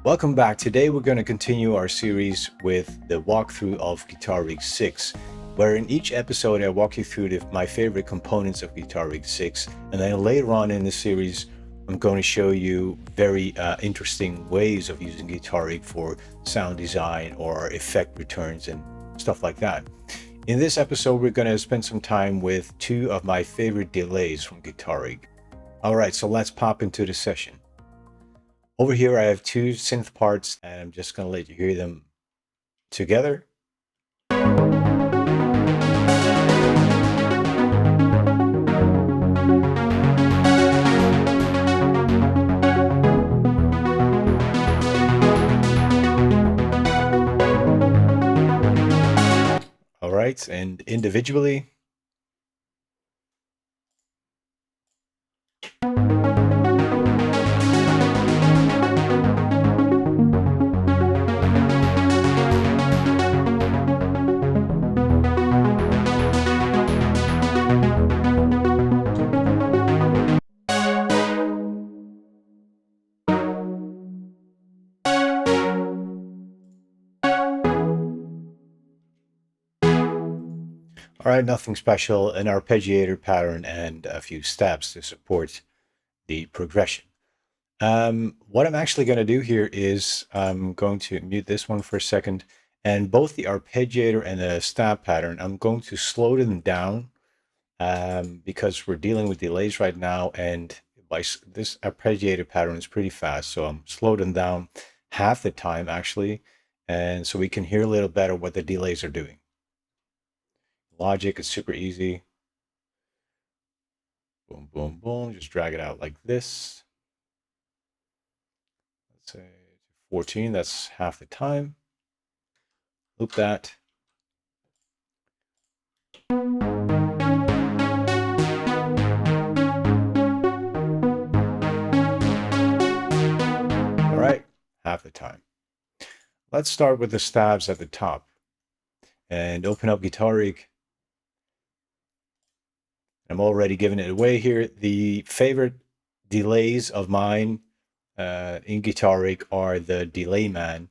Welcome back. Today we're going to continue our series with the walkthrough of Guitar Rig 6, where in each episode I walk you through my favorite components of Guitar Rig 6, and then later on in the series I'm going to show you very interesting ways of using Guitar Rig for sound design or effect returns and stuff like that. In this episode we're going to spend some time with two of my favorite delays from Guitar Rig. Alright, so let's pop into the session. Over here I have two synth parts and I'm just going to let you hear them together. All right, and individually. All right, nothing special, an arpeggiator pattern and a few steps to support the progression. What I'm actually going to do here is I'm going to mute this one for a second, and both the arpeggiator and the stab pattern, I'm going to slow them down because we're dealing with delays right now, and this arpeggiator pattern is pretty fast, so I'm slowed them down half the time actually, and so we can hear a little better what the delays are doing. Logic is super easy. Boom, boom, boom. Just drag it out like this. Let's say 14, that's half the time. Loop that. All right, half the time. Let's start with the stabs at the top and open up Guitar Rig. I'm already giving it away here. The favorite delays of mine in Guitar Rig are the Delay Man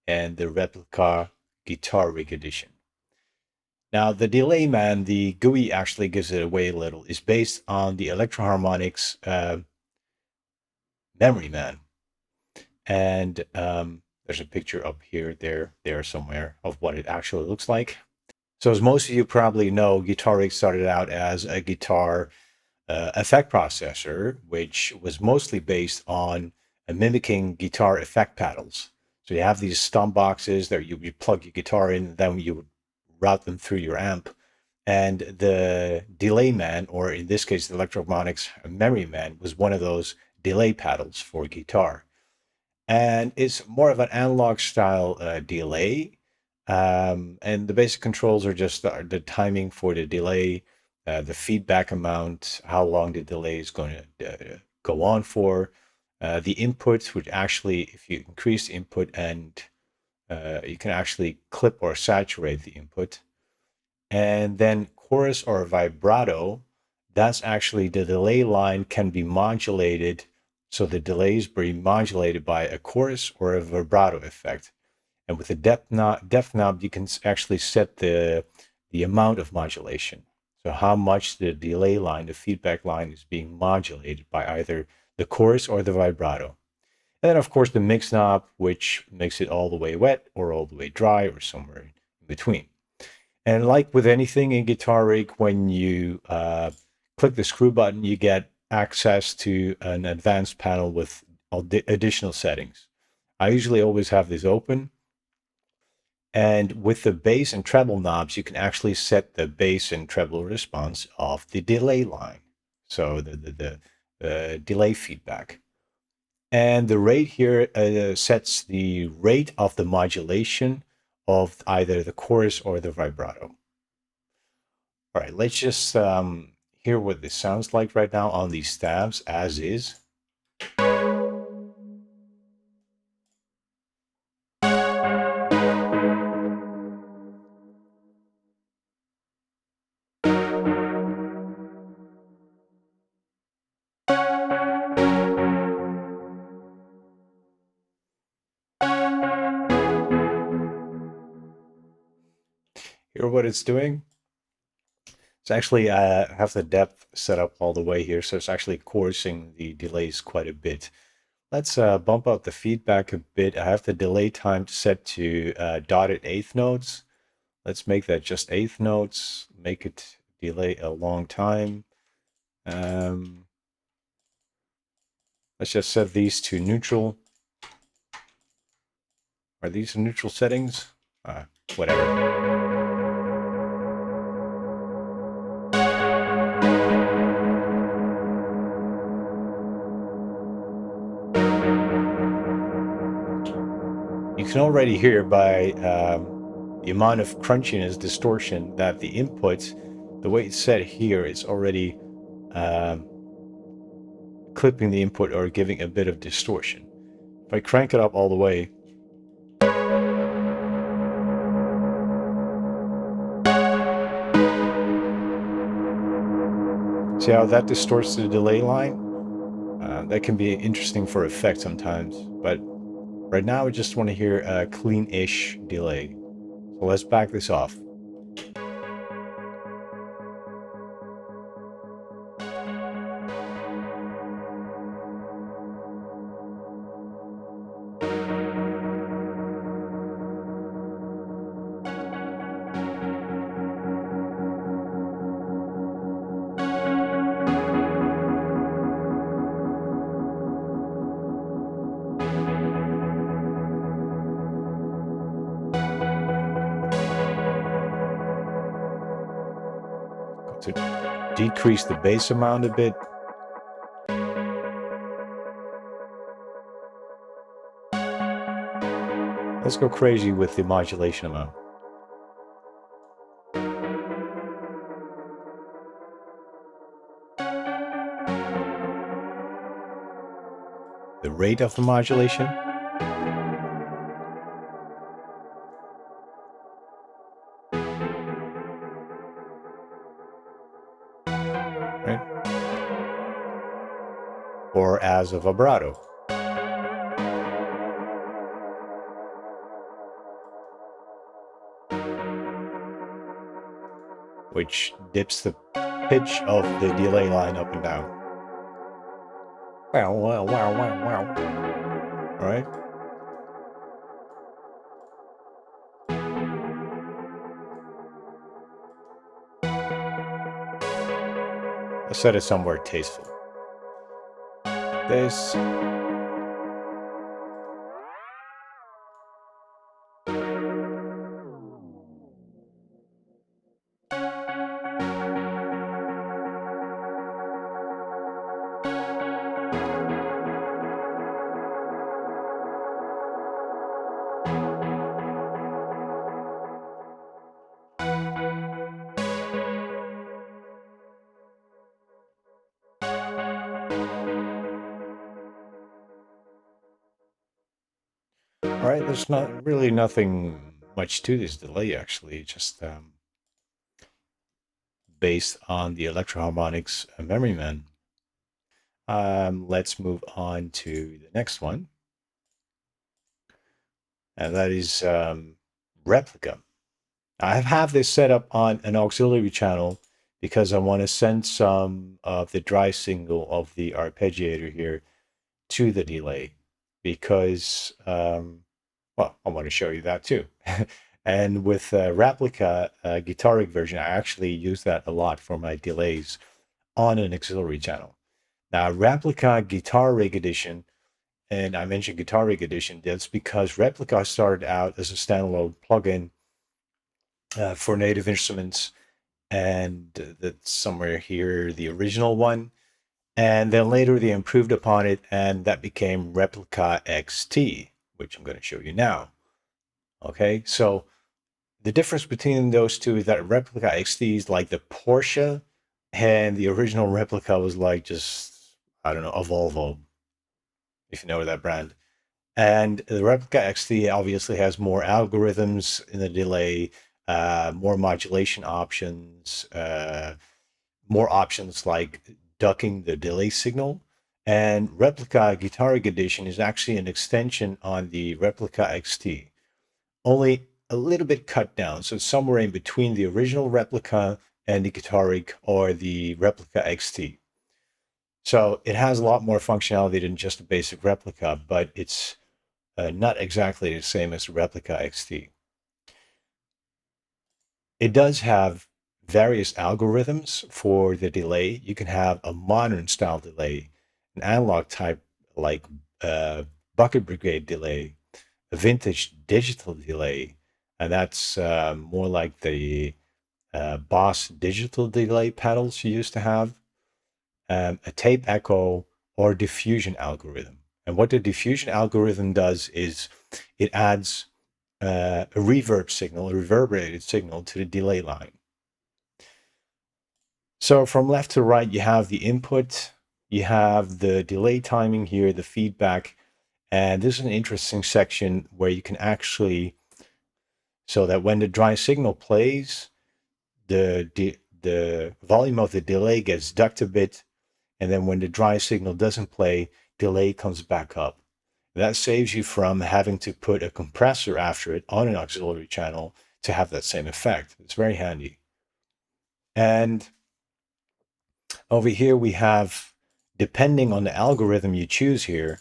and the Replica Guitar Rig Edition. Now, the Delay Man, the GUI actually gives it away a little, is based on the Electro-Harmonix Memory Man. And there's a picture up here, there somewhere of what it actually looks like. So as most of you probably know, Guitar Rig started out as a guitar effect processor, which was mostly based on mimicking guitar effect paddles. So you have these stomp boxes that you plug your guitar in, and then you would route them through your amp. And the Delay Man, or in this case, the Electro-Harmonix Memory Man, was one of those delay paddles for guitar. And it's more of an analog style delay. And the basic controls are just the timing for the delay, the feedback amount, how long the delay is going to go on for, the input, which actually, if you increase the input and you can actually clip or saturate the input. And then chorus or vibrato, that's actually the delay line can be modulated. So the delay is being modulated by a chorus or a vibrato effect. And with the depth knob, you can actually set the amount of modulation. So how much the delay line, the feedback line, is being modulated by either the chorus or the vibrato. And then, of course, the mix knob, which makes it all the way wet or all the way dry or somewhere in between. And like with anything in Guitar Rig, when you click the screw button, you get access to an advanced panel with additional settings. I usually always have this open. And with the bass and treble knobs, you can actually set the bass and treble response of the delay line. So the delay feedback. And the rate here sets the rate of the modulation of either the chorus or the vibrato. All right, let's just hear what this sounds like right now on these stabs as is. Hear what it's doing? It's actually, I have the depth set up all the way here, so it's actually coursing the delays quite a bit. Let's bump up the feedback a bit. I have the delay time set to dotted eighth notes. Let's make that just eighth notes, make it delay a long time. Let's just set these to neutral. Are these neutral settings? Whatever. You can already hear by the amount of crunchiness, distortion, that the input, the way it's set here, is already clipping the input or giving a bit of distortion. If I crank it up all the way, see how that distorts the delay line? That can be interesting for effect sometimes, but right now I just want to hear a clean-ish delay. So let's back this off. To decrease the bass amount a bit. Let's go crazy with the modulation amount. The rate of the modulation. Right? Or as a vibrato. Which dips the pitch of the delay line up and down. Wow, wow, wow, wow, wow. All right. Let's set it somewhere tasteful. This. All right, there's not really nothing much to this delay actually, just based on the Electro-Harmonix Memory Man. Let's move on to the next one, and that is Replica. I have this set up on an auxiliary channel because I want to send some of the drive signal of the arpeggiator here to the delay because, well, I want to show you that too. And with Replica guitaric version, I actually use that a lot for my delays on an auxiliary channel. Now, Replica Guitar Rig Edition, and I mentioned Guitar Rig Edition, that's because Replica started out as a standalone plugin for Native Instruments, and that's somewhere here, the original one. And then later they improved upon it, and that became Replica XT, which I'm going to show you now. Okay, so the difference between those two is that Replica XT is like the Porsche, and the original Replica was like just, I don't know, a Volvo, if you know that brand. And the Replica XT obviously has more algorithms in the delay, more modulation options, more options like ducking the delay signal. And Replica Guitar Rig Edition is actually an extension on the Replica XT. Only a little bit cut down. So it's somewhere in between the original Replica and the Guitaric or the Replica XT. So it has a lot more functionality than just a basic Replica, but it's not exactly the same as the Replica XT. It does have various algorithms for the delay. You can have a modern style delay, an analog type like bucket brigade delay, a vintage digital delay, and that's more like the Boss digital delay pedals you used to have, a tape echo or diffusion algorithm. And what the diffusion algorithm does is it adds a reverb signal, a reverberated signal to the delay line. So from left to right, you have the input, you have the delay timing here, the feedback, and this is an interesting section where you can actually, so that when the dry signal plays, the volume of the delay gets ducked a bit, and then when the dry signal doesn't play, delay comes back up. That saves you from having to put a compressor after it on an auxiliary channel to have that same effect. It's very handy. And over here we have, depending on the algorithm you choose here,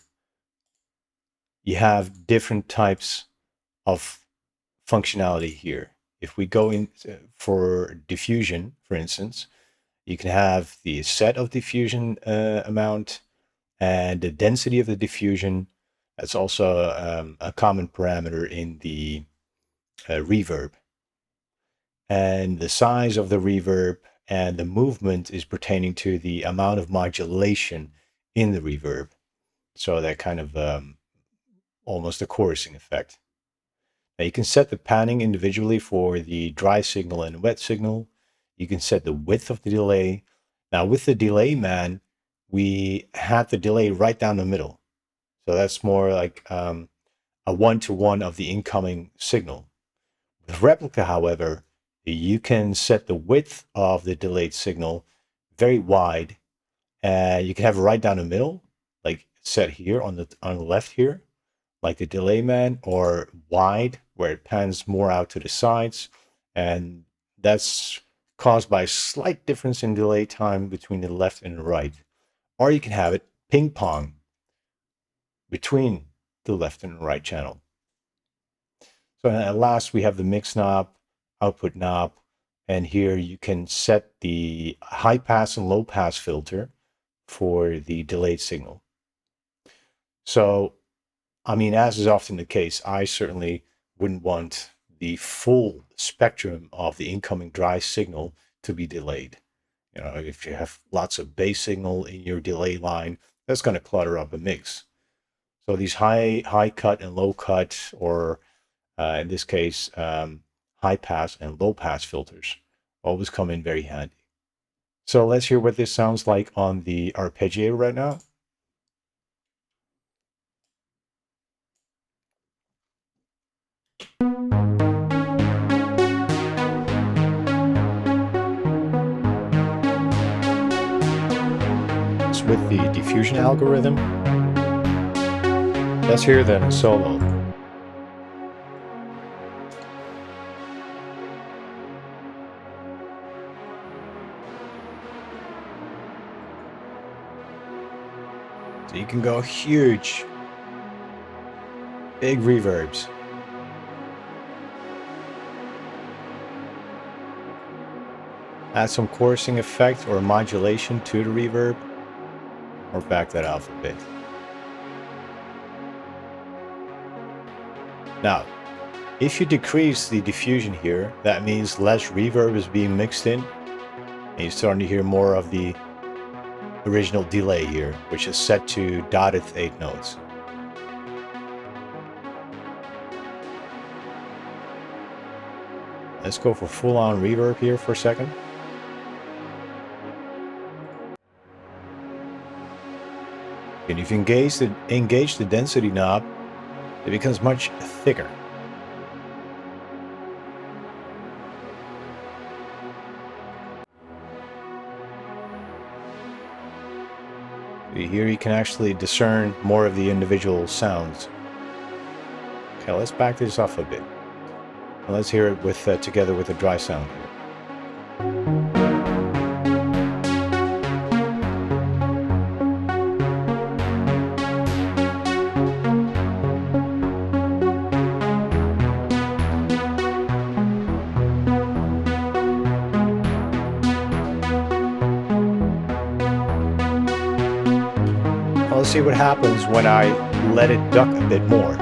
you have different types of functionality here. If we go in for diffusion, for instance, you can have the set of diffusion amount and the density of the diffusion. That's also a common parameter in the reverb. And the size of the reverb and the movement is pertaining to the amount of modulation in the reverb. So that kind of almost a chorusing effect. Now you can set the panning individually for the dry signal and wet signal. You can set the width of the delay. Now with the delay man, we had the delay right down the middle. So that's more like a one-to-one of the incoming signal. With Replica, however, you can set the width of the delayed signal very wide, and you can have it right down the middle, like set here on the left here, like the delay man, or wide, where it pans more out to the sides, and that's caused by a slight difference in delay time between the left and the right. Or you can have it ping pong between the left and right channel. So at last we have the mix knob, output knob, and here you can set the high pass and low pass filter for the delayed signal. So, I mean, as is often the case, I certainly wouldn't want the full spectrum of the incoming dry signal to be delayed. You know, if you have lots of bass signal in your delay line, that's going to clutter up a mix. So these high cut and low cut, or in this case, high pass and low pass filters always come in very handy. So let's hear what this sounds like on the arpeggiator right now. It's with the diffusion algorithm. Let's hear then a solo. So you can go huge, big reverbs. Add some chorusing effect or modulation to the reverb, or back that off a bit. Now, if you decrease the diffusion here, that means less reverb is being mixed in, and you're starting to hear more of the original delay here, which is set to dotted 8 notes. Let's go for full-on reverb here for a second. And if you engage the density knob, it becomes much thicker. Here you can actually discern more of the individual sounds. Okay, let's back this off a bit. And let's hear it with together with the dry sound. Let's see what happens when I let it duck a bit more.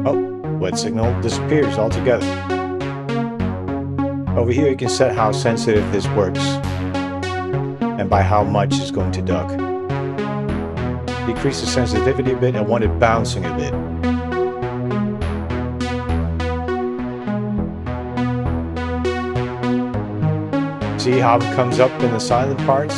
Oh, wet signal disappears altogether. Over here you can set how sensitive this works and by how much it's going to duck. Decrease the sensitivity a bit. I want it bouncing a bit. See how it comes up in the silent parts?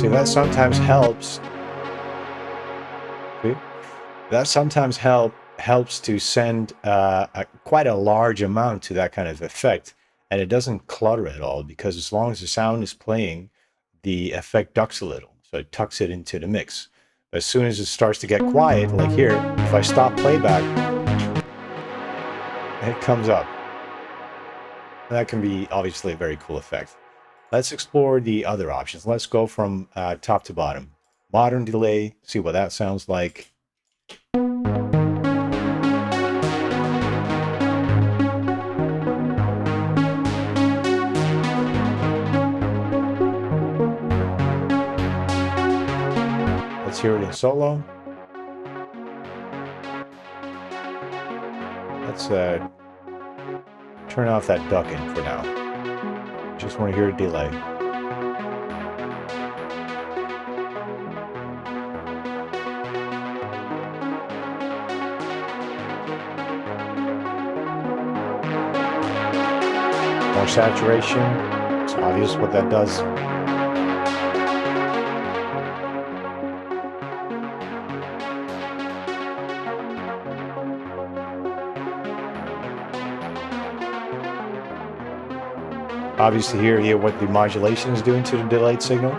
See, that sometimes helps. See? That sometimes helps to send quite a large amount to that kind of effect, and it doesn't clutter at all, because as long as the sound is playing, the effect ducks a little, so it tucks it into the mix. As soon as it starts to get quiet, like here, if I stop playback, it comes up. And that can be obviously a very cool effect. Let's explore the other options. Let's go from top to bottom. Modern delay, see what that sounds like. Let's hear it in solo. Let's turn off that ducking for now. Just want to hear a delay. More saturation. It's obvious what that does. Obviously hear what the modulation is doing to the delayed signal.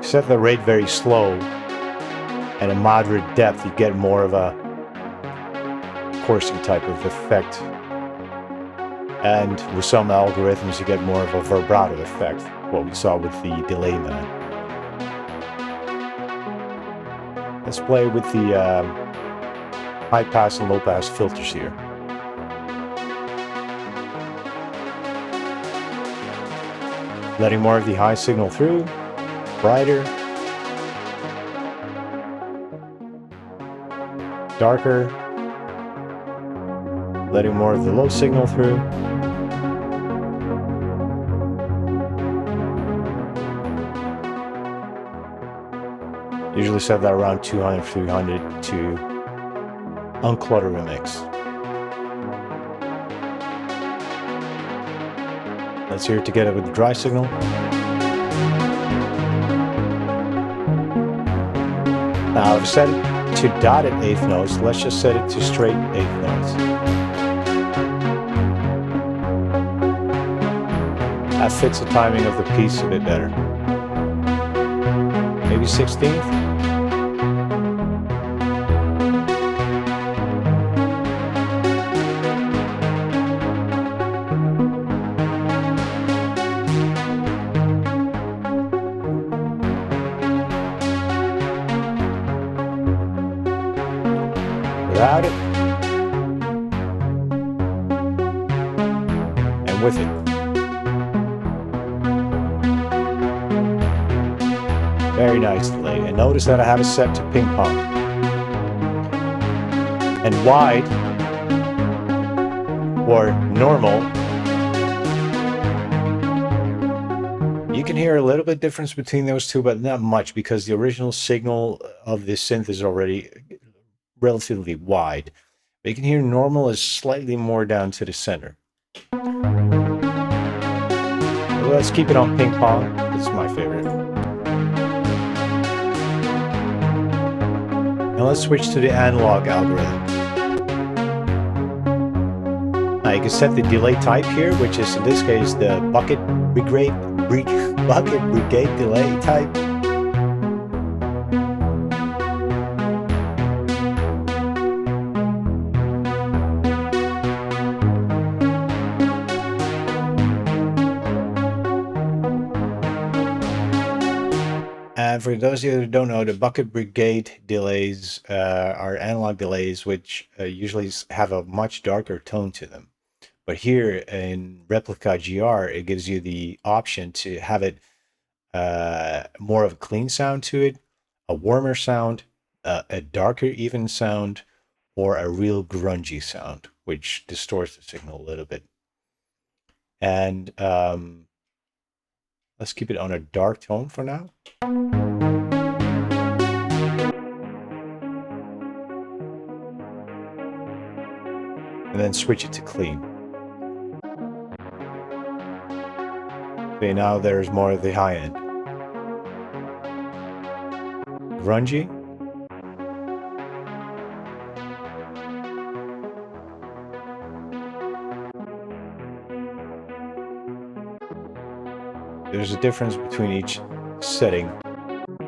Set the rate very slow and a moderate depth, you get more of a coursing type of effect. And with some algorithms you get more of a vibrato effect, what we saw with the delay man. Let's play with the high pass and low pass filters here. Letting more of the high signal through, brighter, darker, letting more of the low signal through. Usually set that around 200, 300 to unclutter a mix. Let's hear it together with the dry signal. Now I've set it to dotted eighth notes. Let's just set it to straight eighth notes. That fits the timing of the piece a bit better. Maybe 16th. Without it, and with it. Very nice delay. And notice that I have it set to ping pong. And wide, or normal, you can hear a little bit difference between those two, but not much, because the original signal of this synth is already relatively wide. But you can hear normal is slightly more down to the center. Let's keep it on ping pong. It's my favorite. Now let's switch to the analog algorithm. Now you can set the delay type here, which is in this case the bucket brigade delay type. And for those of you who don't know, the bucket brigade delays are analog delays which usually have a much darker tone to them. But here in Replica GR, it gives you the option to have it more of a clean sound to it, a warmer sound, a darker even sound, or a real grungy sound, which distorts the signal a little bit. And let's keep it on a dark tone for now. And then switch it to clean. Okay, now there's more of the high end. Grungy. There's a difference between each setting,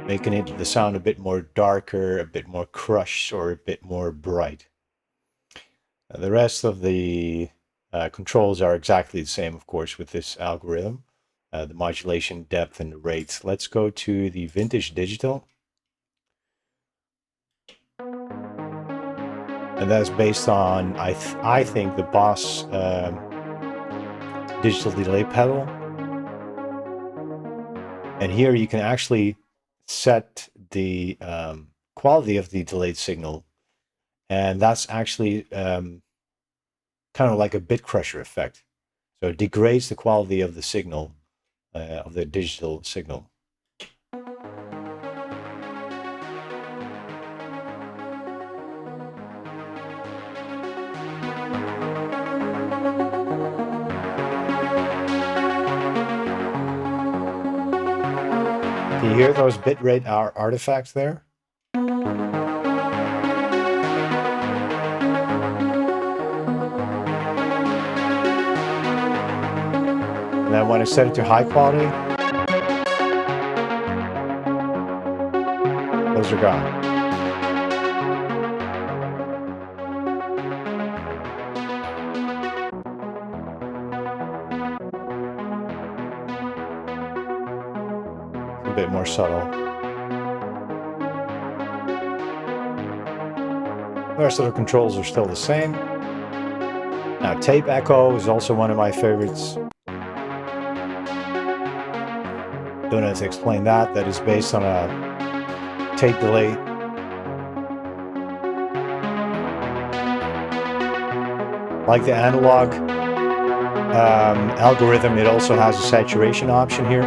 making it the sound a bit more darker, a bit more crushed, or a bit more bright. The rest of the controls are exactly the same, of course, with this algorithm. The modulation, depth, and the rates. Let's go to the vintage digital. And that's based on, I think, the Boss digital delay pedal. And here you can actually set the quality of the delayed signal. And that's actually kind of like a bit crusher effect. So it degrades the quality of the signal, of the digital signal. Can you hear those bitrate artifacts there? And then when I set it to high quality, those are gone. It's a bit more subtle. The rest of the controls are still the same. Now, tape echo is also one of my favorites. Don't have to explain that. That is based on a tape delay. Like the analog algorithm, it also has a saturation option here.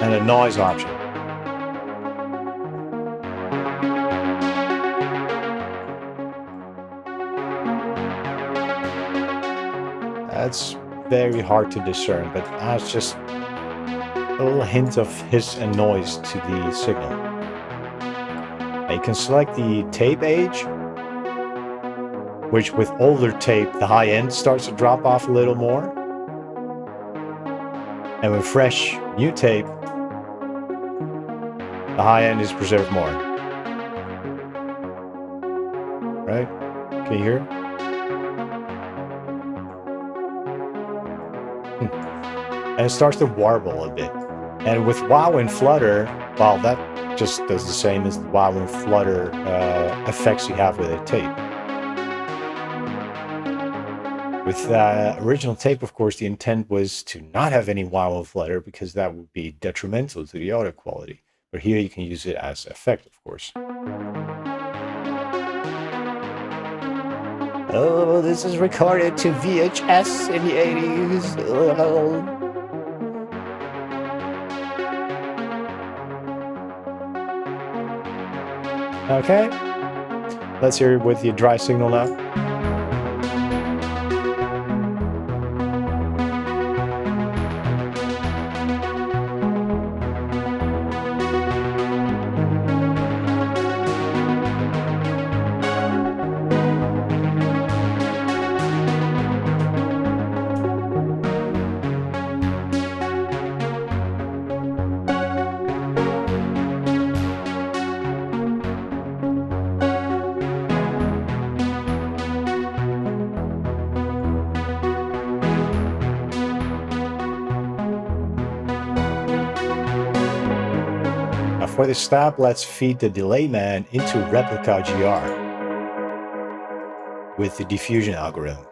And a noise option. That's very hard to discern, but adds just a little hint of hiss and noise to the signal. Now you can select the tape age, which with older tape, the high end starts to drop off a little more. And with fresh, new tape, the high end is preserved more. Right? Can you hear? And it starts to warble a bit. And with wow and flutter, well, that just does the same as the wow and flutter effects you have with a tape. With original tape, of course, the intent was to not have any wow and flutter because that would be detrimental to the audio quality. But here you can use it as effect, of course. Oh, this is recorded to VHS in the 80s. Oh. Okay, let's hear it with the dry signal now. for this step, let's feed the delay man into Replica GR with the diffusion algorithm.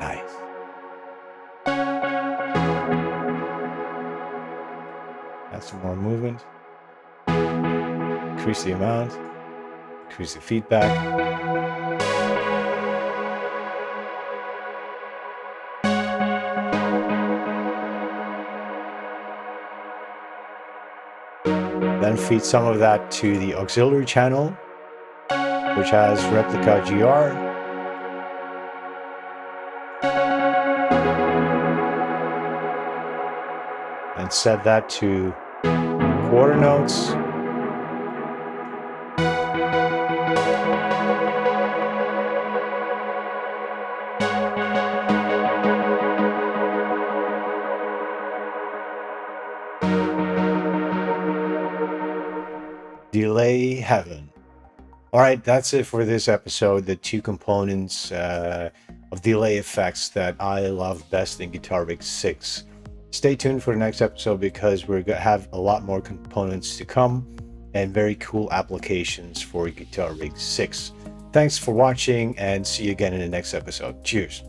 Nice. Add some more movement. Increase the amount. Increase the feedback. Then feed some of that to the auxiliary channel, which has Replica GR. And set that to quarter notes. Delay heaven. All right, that's it for this episode. The two components of delay effects that I love best in Guitar Rig 6. Stay tuned for the next episode because we're going to have a lot more components to come and very cool applications for Guitar Rig 6. Thanks for watching and see you again in the next episode. Cheers.